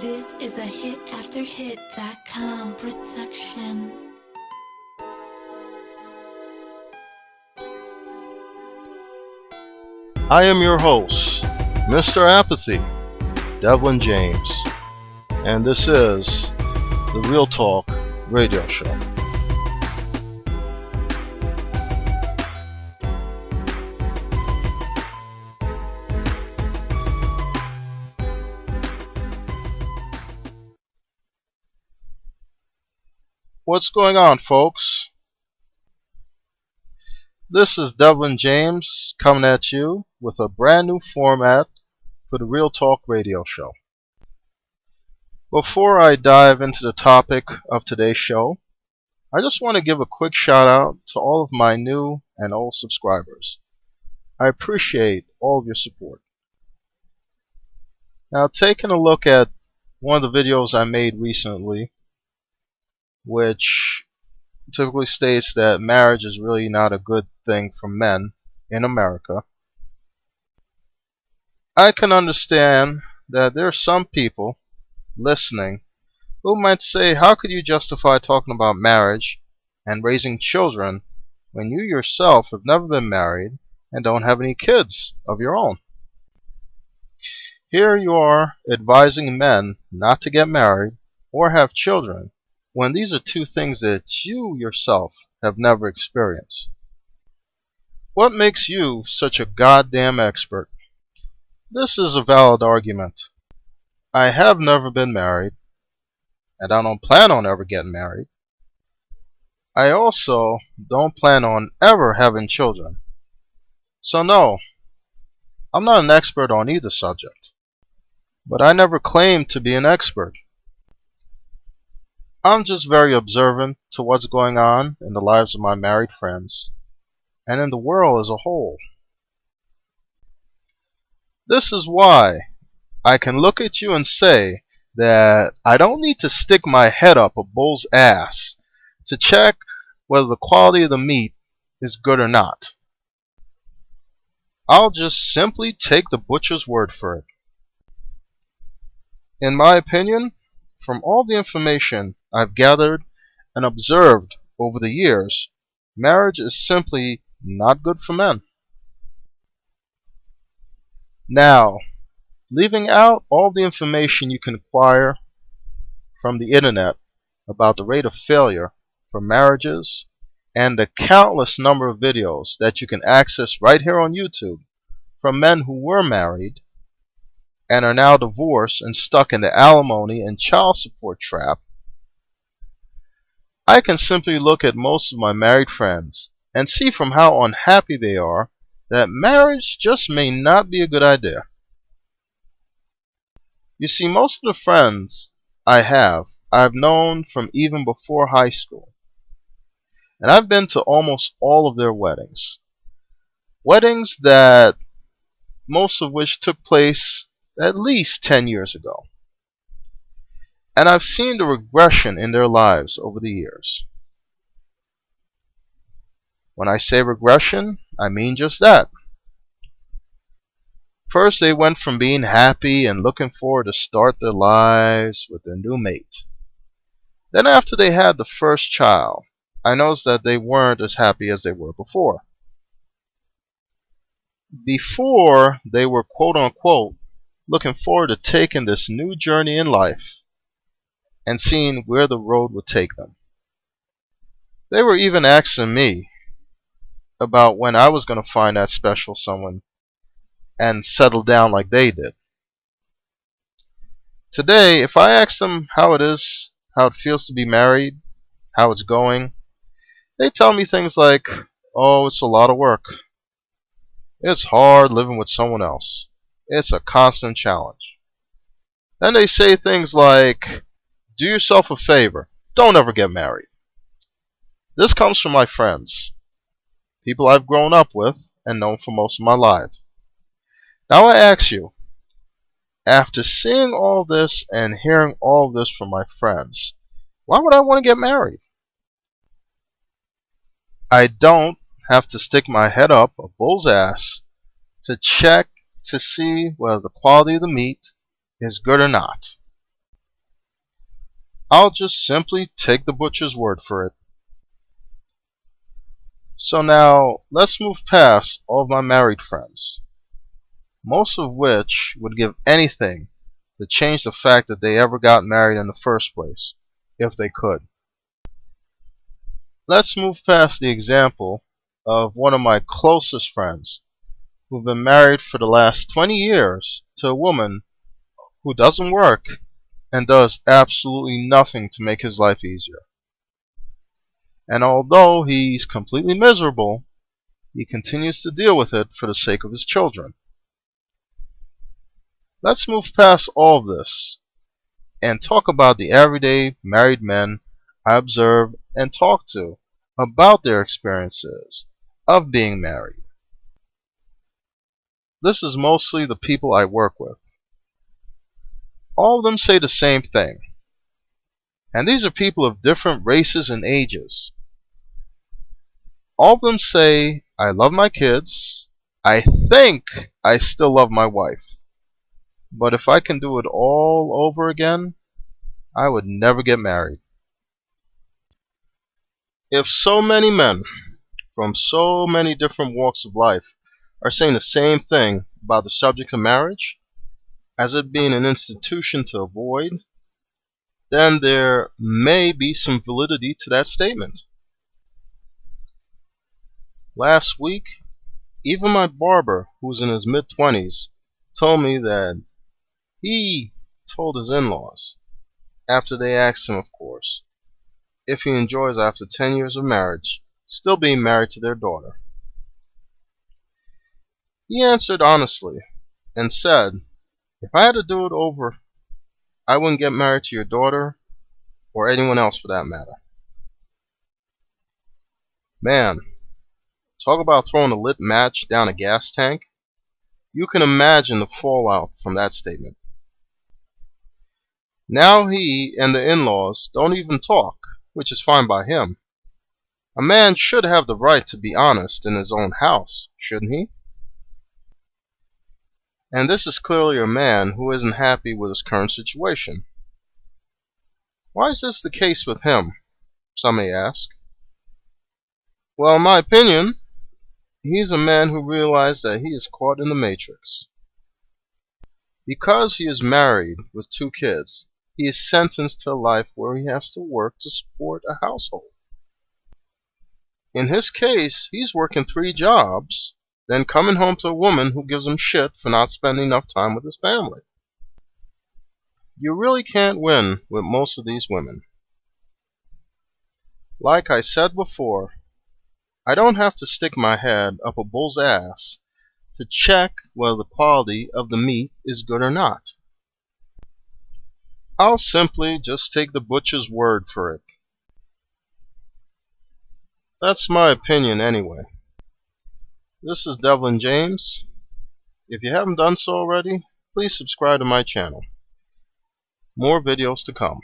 This is a hitafterhit.com production. I am your host, Mr. Apathy, Devlin James, and this is the Real Talk Radio Show. What's going on, folks? This is Devlin James coming at you with a brand new format for the Real Talk Radio Show. Before I dive into the topic of today's show, I just want to give a quick shout out to all of my new and old subscribers. I appreciate all of your support. Now, taking a look at one of the videos I made recently, which typically states that marriage is really not a good thing for men in America, I can understand that there are some people listening who might say, how could you justify talking about marriage and raising children when you yourself have never been married and don't have any kids of your own? Here you are advising men not to get married or have children when these are two things that you yourself have never experienced. What makes you such a goddamn expert? This is a valid argument. I have never been married, and I don't plan on ever getting married. I also don't plan on ever having children. So no, I'm not an expert on either subject. But I never claimed to be an expert. I'm just very observant to what's going on in the lives of my married friends and in the world as a whole. This is why I can look at you and say that I don't need to stick my head up a bull's ass to check whether the quality of the meat is good or not. I'll just simply take the butcher's word for it. In my opinion, from all the information I've gathered and observed over the years, marriage is simply not good for men. Now, leaving out all the information you can acquire from the internet about the rate of failure for marriages and the countless number of videos that you can access right here on YouTube from men who were married and are now divorced and stuck in the alimony and child support trap, I can simply look at most of my married friends and see from how unhappy they are that marriage just may not be a good idea. You see, most of the friends I've known from even before high school. And I've been to almost all of their weddings. Weddings that most of which took place at least 10 years ago. And I've seen the regression in their lives over the years. When I say regression, I mean just that. First, they went from being happy and looking forward to start their lives with their new mate. Then after they had the first child, I noticed that they weren't as happy as they were before. Before, they were quote-unquote looking forward to taking this new journey in life and seeing where the road would take them. They were even asking me about when I was going to find that special someone and settle down like they did. Today, if I ask them how it is, how it feels to be married, how it's going, they tell me things like, oh, it's a lot of work. It's hard living with someone else. It's a constant challenge. Then they say things like, do yourself a favor. Don't ever get married. This comes from my friends, people I've grown up with and known for most of my life. Now I ask you, after seeing all this and hearing all this from my friends, why would I want to get married? I don't have to stick my head up a bull's ass to check to see whether the quality of the meat is good or not. I'll just simply take the butcher's word for it. So now, let's move past all of my married friends, most of which would give anything to change the fact that they ever got married in the first place, if they could. Let's move past the example of one of my closest friends who've been married for the last 20 years to a woman who doesn't work and does absolutely nothing to make his life easier. And although he's completely miserable, he continues to deal with it for the sake of his children. Let's move past all of this and talk about the everyday married men I observe and talk to about their experiences of being married. This is mostly the people I work with. All of them say the same thing. And these are people of different races and ages. All of them say, I love my kids. I think I still love my wife. But if I can do it all over again, I would never get married. If so many men from so many different walks of life are saying the same thing about the subject of marriage, as it being an institution to avoid, then there may be some validity to that statement. Last week, even my barber, who's in his mid-20s, told me that he told his in-laws, after they asked him, of course, if he enjoys, after 10 years of marriage, still being married to their daughter. He answered honestly and said, if I had to do it over, I wouldn't get married to your daughter or anyone else for that matter. Man, talk about throwing a lit match down a gas tank. You can imagine the fallout from that statement. Now he and the in-laws don't even talk, which is fine by him. A man should have the right to be honest in his own house, shouldn't he? And this is clearly a man who isn't happy with his current situation. Why is this the case with him? Some may ask. Well, in my opinion, he's a man who realized that he is caught in the matrix. Because he is married with 2 kids, he is sentenced to a life where he has to work to support a household. In his case, he's working 3 jobs, then coming home to a woman who gives him shit for not spending enough time with his family. You really can't win with most of these women. Like I said before, I don't have to stick my head up a bull's ass to check whether the quality of the meat is good or not. I'll simply just take the butcher's word for it. That's my opinion anyway. This is Devlin James. If you haven't done so already, please subscribe to my channel. More videos to come.